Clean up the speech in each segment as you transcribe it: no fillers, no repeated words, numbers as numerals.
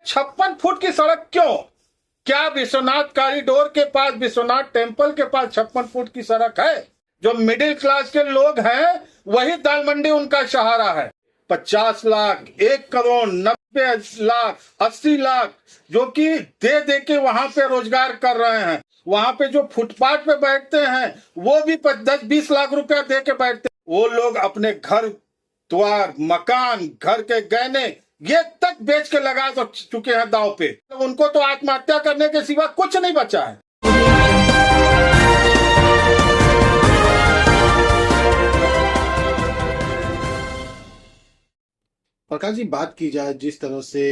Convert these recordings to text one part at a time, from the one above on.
56 foot की सड़क क्यों? क्या विश्वनाथ कॉरिडोर के पास, विश्वनाथ टेम्पल के पास 56 फुट की सड़क है? जो मिडिल क्लास के लोग हैं वही दाल मंडी उनका सहारा है। 50 लाख, 1 करोड़, 90 लाख, 80 लाख जो कि दे के वहां पे रोजगार कर रहे हैं। वहां पे जो फुटपाथ पे बैठते हैं वो भी 10-20 लाख रुपया दे के बैठते हैं। वो लोग अपने घर द्वार, मकान, घर के गहने ये तक बेच के लगा तो चुके हैं दांव पे। उनको तो आत्महत्या करने के सिवा कुछ नहीं बचा है। प्रकाश जी, बात की जाए जिस तरह से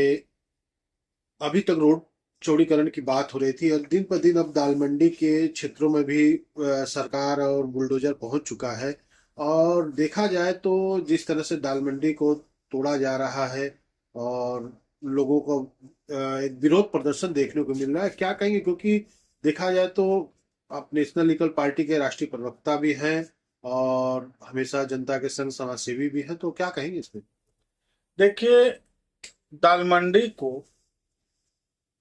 अभी तक रोड चौड़ीकरण की बात हो रही थी और दिन पर दिन अब दाल मंडी के क्षेत्रों में भी सरकार और बुलडोजर पहुंच चुका है। और देखा जाए तो जिस तरह से दाल मंडी को तोड़ा जा रहा है और लोगों को एक विरोध प्रदर्शन देखने को मिल रहा है, क्या कहेंगे? क्योंकि देखा जाए तो आप नेशनल लीगल पार्टी के राष्ट्रीय प्रवक्ता भी हैं और हमेशा जनता के संग समाज सेवी भी हैं, तो क्या कहेंगे इसमें? देखिए, दाल मंडी को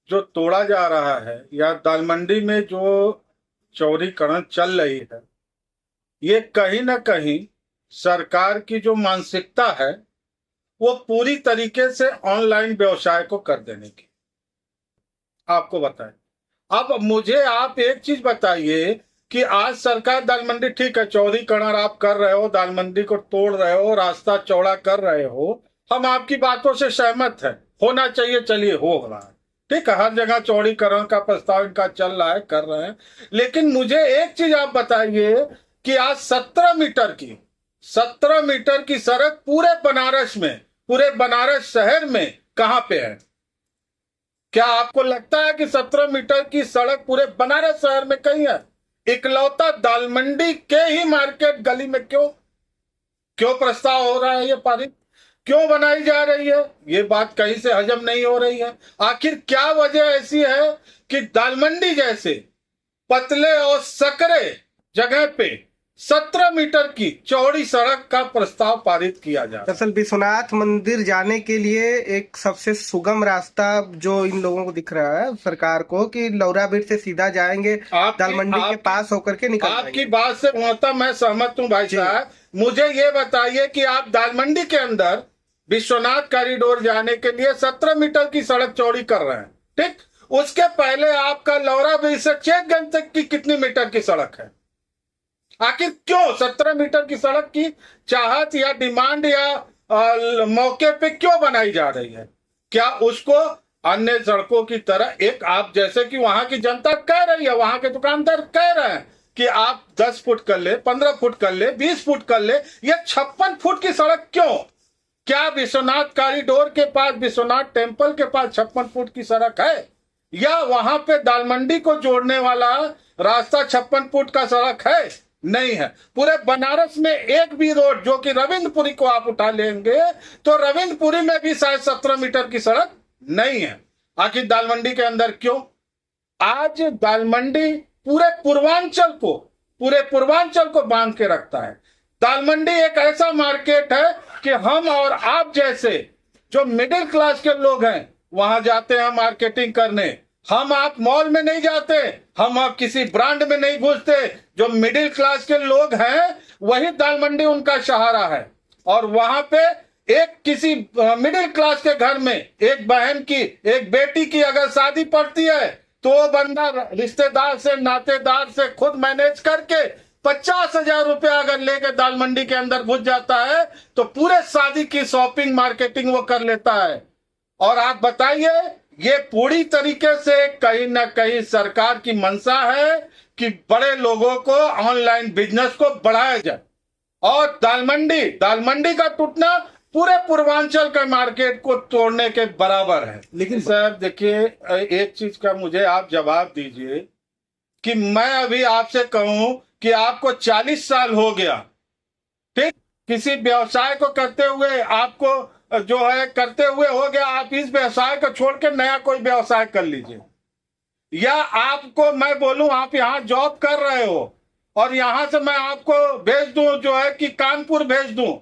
जो तोड़ा जा रहा है या दाल मंडी में जो चौड़ीकरण चल रही है, ये कहीं ना कहीं सरकार की जो मानसिकता है वो पूरी तरीके से ऑनलाइन व्यवसाय को कर देने की। आपको बताएं, अब मुझे आप एक चीज बताइए कि आज सरकार दाल मंडी, ठीक है, चौड़ीकरण आप कर रहे हो, दाल मंडी को तोड़ रहे हो, रास्ता चौड़ा कर रहे हो, हम आपकी बातों से सहमत है, होना चाहिए, चलिए हो रहा है, ठीक है, हर जगह चौड़ीकरण का प्रस्ताव इनका चल रहा है, कर रहे हैं। लेकिन मुझे एक चीज आप बताइए कि आज 17 मीटर की सड़क पूरे बनारस में, पूरे बनारस शहर में कहां पे है? क्या आपको लगता है कि 17 मीटर की सड़क पूरे बनारस शहर में कहीं है? इकलौता दाल मंडी के ही मार्केट गली में क्यों प्रस्ताव हो रहा है, ये पारित क्यों बनाई जा रही है? ये बात कहीं से हजम नहीं हो रही है। आखिर क्या वजह ऐसी है कि दाल मंडी जैसे पतले और सकरे जगह पे 17 मीटर की चौड़ी सड़क का प्रस्ताव पारित किया जा रहा है? दरअसल विश्वनाथ मंदिर जाने के लिए एक सबसे सुगम रास्ता जो इन लोगों को दिख रहा है सरकार को कि लौरा बीट से सीधा जाएंगे, दाल मंडी के पास होकर के निकल जाएंगे। आपकी बात से मैं सहमत हूँ भाई साहब। मुझे ये बताइए कि आप दाल मंडी के अंदर विश्वनाथ कॉरिडोर जाने के लिए 17 मीटर की सड़क चौड़ी कर रहे हैं, ठीक? उसके पहले आपका लौरा बीट से चेकगंज तक की कितनी मीटर की सड़क है? आखिर क्यों 17 मीटर की सड़क की चाहत या डिमांड या मौके पे क्यों बनाई जा रही है? क्या उसको अन्य सड़कों की तरह एक, आप जैसे कि वहां की जनता कह रही है, वहां के दुकानदार कह रहे हैं कि आप 10 फुट कर ले, 15 फुट कर ले, 20 फुट कर ले, ये 56 फुट की सड़क क्यों? क्या विश्वनाथ कॉरिडोर के पास, विश्वनाथ टेम्पल के पास 56 फुट की सड़क है? या वहां पे दाल मंडी को जोड़ने वाला रास्ता 56 फुट का सड़क है? नहीं है। पूरे बनारस में एक भी रोड, जो कि रविंद्रपुरी को आप उठा लेंगे तो रविंद्रपुरी में भी शायद 17 मीटर की सड़क नहीं है। आखिर दाल मंडी के अंदर क्यों? आज दाल मंडी पूरे पूर्वांचल को बांध के रखता है। दाल मंडी एक ऐसा मार्केट है कि हम और आप जैसे जो मिडिल क्लास के लोग हैं वहां जाते हैं मार्केटिंग करने। हम आप मॉल में नहीं जाते, हम आप किसी ब्रांड में नहीं घुसते। जो मिडिल क्लास के लोग हैं वही दाल मंडी उनका सहारा है। और वहां पे एक किसी मिडिल क्लास के घर में एक बहन की, एक बेटी की अगर शादी पड़ती है तो वो बंदा रिश्तेदार से, नातेदार से खुद मैनेज करके 50,000 रुपया अगर लेके दाल मंडी के अंदर घुस जाता है तो पूरे शादी की शॉपिंग, मार्केटिंग वो कर लेता है। और आप बताइए, ये पूरी तरीके से कहीं ना कहीं सरकार की मंशा है कि बड़े लोगों को ऑनलाइन बिजनेस को बढ़ाया जाए। और दाल मंडी का टूटना पूरे पूर्वांचल के मार्केट को तोड़ने के बराबर है। लेकिन साहब देखिए, एक चीज का मुझे आप जवाब दीजिए कि मैं अभी आपसे कहूं कि आपको 40 साल हो गया, ठीक, किसी व्यवसाय को करते हुए, आपको जो है करते हुए हो गया, आप इस व्यवसाय को छोड़ के नया कोई व्यवसाय कर लीजिए। या आपको मैं बोलूं आप यहां जॉब कर रहे हो और यहां से मैं आपको भेज दूं, जो है कि कानपुर भेज दूं,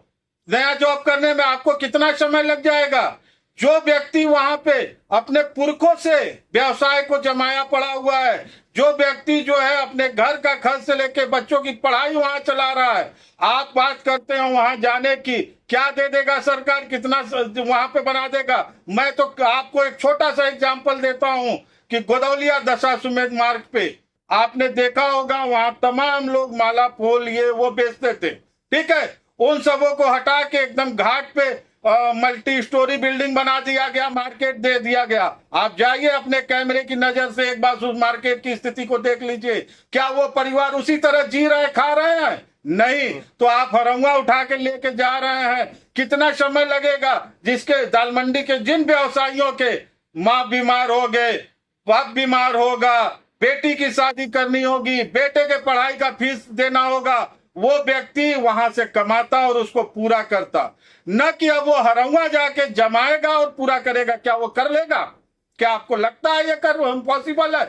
नया जॉब करने में आपको कितना समय लग जाएगा? जो व्यक्ति वहां पे अपने पुरखों से व्यवसाय को जमाया पड़ा हुआ है, जो व्यक्ति जो है अपने घर का खर्च से लेके बच्चों की पढ़ाई वहां चला रहा है, आप बात करते हो वहां जाने की, क्या दे देगा सरकार, कितना वहां पे बना देगा। मैं तो आपको एक छोटा सा एग्जांपल देता हूं कि गोदौलिया दशाश्वमेध मार्ग पे आपने देखा होगा, वहां तमाम लोग माला फूल ये वो बेचते थे, ठीक है। उन सबों को हटा के एकदम घाट पे मल्टी स्टोरी बिल्डिंग बना दिया गया, मार्केट दे दिया गया। आप जाइए अपने कैमरे की नजर से एक बार उस मार्केट की स्थिति को देख लीजिए। क्या वो परिवार उसी तरह जी रहे, खा रहे हैं? नहीं। तो आप हरंगा उठा के लेके जा रहे हैं। कितना समय लगेगा? जिसके दाल मंडी के जिन व्यवसायियों के माँ बीमार हो गए, बाप बीमार होगा, बेटी की शादी करनी होगी, बेटे के पढ़ाई का फीस देना होगा, वो व्यक्ति वहां से कमाता और उसको पूरा करता, न कि अब वो हरंगा जाके जमाएगा और पूरा करेगा। क्या वो कर लेगा? क्या आपको लगता है ये कर इम्पॉसिबल है?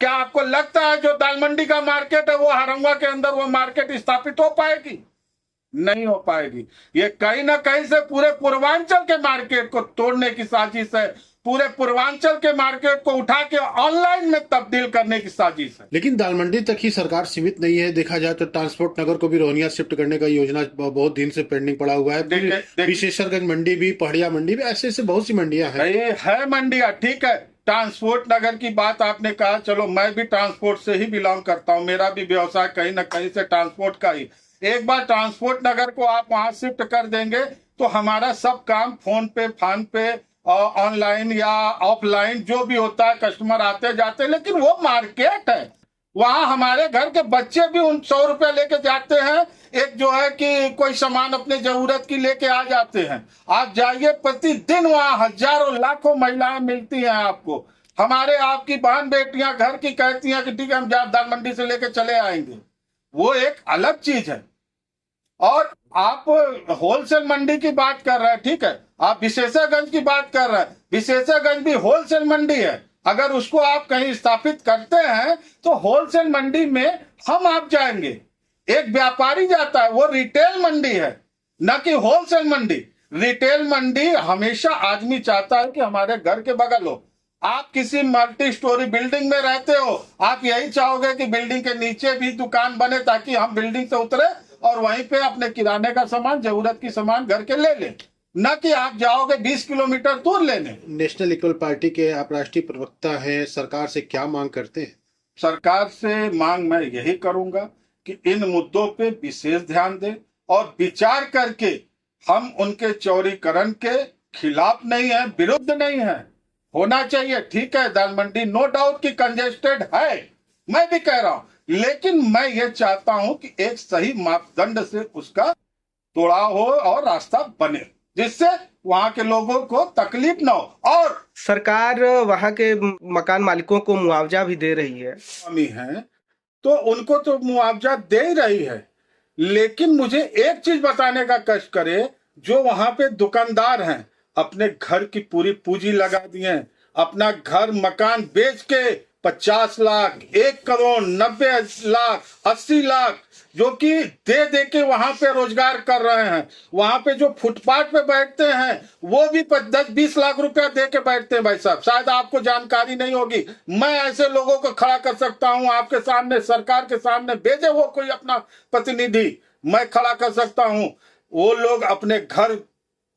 क्या आपको लगता है जो दाल मंडी का मार्केट है वो हरंगा के अंदर वो मार्केट स्थापित हो पाएगी? नहीं हो पाएगी। ये कहीं ना कहीं से पूरे पूर्वांचल के मार्केट को तोड़ने की साजिश है, पूरे पूर्वांचल के मार्केट को उठा के ऑनलाइन में तब्दील करने की साजिश है। लेकिन दाल मंडी तक ही सरकार सीमित नहीं है। देखा जाए तो ट्रांसपोर्ट नगर को भी रोहनिया शिफ्ट करने का योजना बहुत दिन से पेंडिंग पड़ा हुआ है। विशेषरगंज मंडी भी, पहड़िया मंडी भी, ऐसे ऐसे बहुत सी मंडियां हैं। है मंडियां, ठीक है। ट्रांसपोर्ट नगर की बात आपने कहा, चलो मैं भी ट्रांसपोर्ट से ही बिलोंग करता हूं, मेरा भी व्यवसाय कहीं ना कहीं से ट्रांसपोर्ट का ही। एक बार ट्रांसपोर्ट नगर को आप वहां शिफ्ट कर देंगे तो हमारा सब काम फोन पे ऑनलाइन या ऑफलाइन जो भी होता है, कस्टमर आते जाते, लेकिन वो मार्केट है, वहां हमारे घर के बच्चे भी उन 100 रुपया लेके जाते हैं, एक जो है कि कोई सामान अपने जरूरत की लेके आ जाते हैं। आप जाइए, प्रतिदिन वहां हजारों लाखों महिलाएं मिलती हैं आपको। हमारे आपकी बहन बेटियां घर की कहती हैं कि ठीक है हम दाल मंडी से लेके चले आएंगे, वो एक अलग चीज है। और आप होलसेल मंडी की बात कर रहे हैं, ठीक है, आप विशेषागंज की बात कर रहे हैं, विशेषागंज भी होलसेल मंडी है। अगर उसको आप कहीं स्थापित करते हैं तो होलसेल मंडी में हम आप जाएंगे, एक व्यापारी जाता है, वो रिटेल मंडी है, न कि होलसेल मंडी। रिटेल मंडी हमेशा आदमी चाहता है कि हमारे घर के बगल हो। आप किसी मल्टी स्टोरी बिल्डिंग में रहते हो, आप यही चाहोगे कि बिल्डिंग के नीचे भी दुकान बने ताकि हम बिल्डिंग से उतरे और वहीं पे अपने किराने का सामान, जरूरत की सामान घर के ले लें, न कि आप जाओगे 20 किलोमीटर दूर लेने। नेशनल इक्वल पार्टी के आप राष्ट्रीय प्रवक्ता हैं, सरकार से क्या मांग करते हैं? सरकार से मांग मैं यही करूंगा कि इन मुद्दों पे विशेष ध्यान दें और विचार करके हम उनके चौड़ीकरण के खिलाफ नहीं है, विरुद्ध नहीं है, होना चाहिए। ठीक है, दाल मंडी नो डाउट की कंजेस्टेड है, मैं भी कह रहा हूं, लेकिन मैं ये चाहता हूं कि एक सही मापदंड से उसका तोड़ा हो और रास्ता बने, जिससे वहां के लोगों को तकलीफ ना हो। और सरकार वहां के मकान मालिकों को मुआवजा भी दे रही है, कमी है तो उनको तो मुआवजा दे ही रही है, लेकिन मुझे एक चीज बताने का कष्ट करे, जो वहां पे दुकानदार हैं, अपने घर की पूरी पूंजी लगा दिए, अपना घर मकान बेच के 50 लाख, 1 करोड़, 90 लाख, 80 लाख जो कि दे के वहां पे रोजगार कर रहे हैं। वहां पे जो फुटपाथ पे बैठते हैं वो भी 10-20 लाख रुपया दे के बैठते हैं। भाई साहब, शायद आपको जानकारी नहीं होगी, मैं ऐसे लोगों को खड़ा कर सकता हूं आपके सामने, सरकार के सामने, भेजे वो कोई अपना प्रतिनिधि, मैं खड़ा कर सकता हूं। वो लोग अपने घर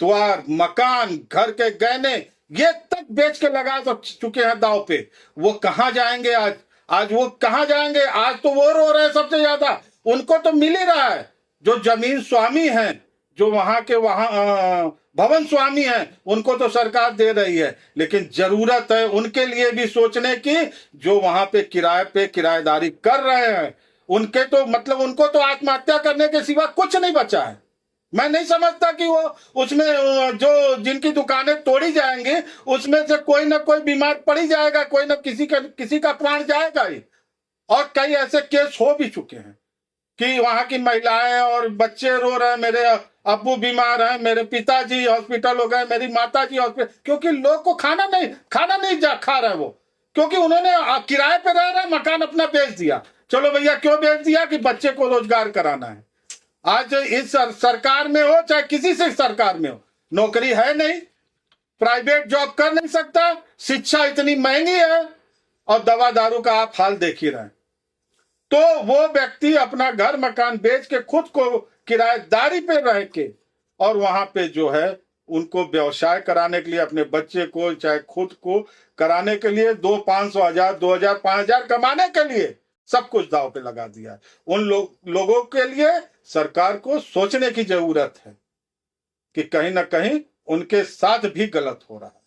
द्वार, मकान, घर के गहने ये तक बेच के लगा चुके हैं दांव पे। वो कहां जाएंगे आज? आज वो कहां जाएंगे? आज तो वो रो रहे हैं सबसे ज्यादा, उनको तो मिल ही रहा है। जो जमीन स्वामी हैं, जो वहां के भवन स्वामी हैं, उनको तो सरकार दे रही है, लेकिन जरूरत है उनके लिए भी सोचने की, जो वहां पे किराए पे किराएदारी कर रहे हैं, उनके तो मतलब उनको तो आत्महत्या करने के सिवा कुछ नहीं बचा है। मैं नहीं समझता कि वो उसमें जो जिनकी दुकानें तोड़ी जाएंगी उसमें से कोई ना कोई बीमार पड़ ही जाएगा, कोई ना किसी का प्राण जाएगा ही। और कई ऐसे केस हो भी चुके हैं कि वहां की महिलाएं और बच्चे रो रहे हैं, मेरे अब्बू बीमार हैं, मेरे पिताजी हॉस्पिटल हो गए, मेरी माताजी हॉस्पिटल, क्योंकि लोग को खाना नहीं खा रहे वो, क्योंकि उन्होंने किराए पे रह रहे, मकान अपना बेच दिया। चलो भैया, क्यों बेच दिया? कि बच्चे को रोजगार कराना है। आज इस सरकार में हो चाहे किसी से सरकार में हो, नौकरी है नहीं, प्राइवेट जॉब कर नहीं सकता, शिक्षा इतनी महंगी है और दवा दारू का आप हाल देख ही रहे हैं। तो वो व्यक्ति अपना घर मकान बेच के खुद को किराएदारी पे रह के और वहां पे जो है उनको व्यवसाय कराने के लिए, अपने बच्चे को चाहे खुद को कराने के लिए 200-500 हजार 2000 5000 कमाने के लिए सब कुछ दाव पे लगा दिया है। उन लोगों के लिए सरकार को सोचने की जरूरत है कि कहीं ना कहीं उनके साथ भी गलत हो रहा है।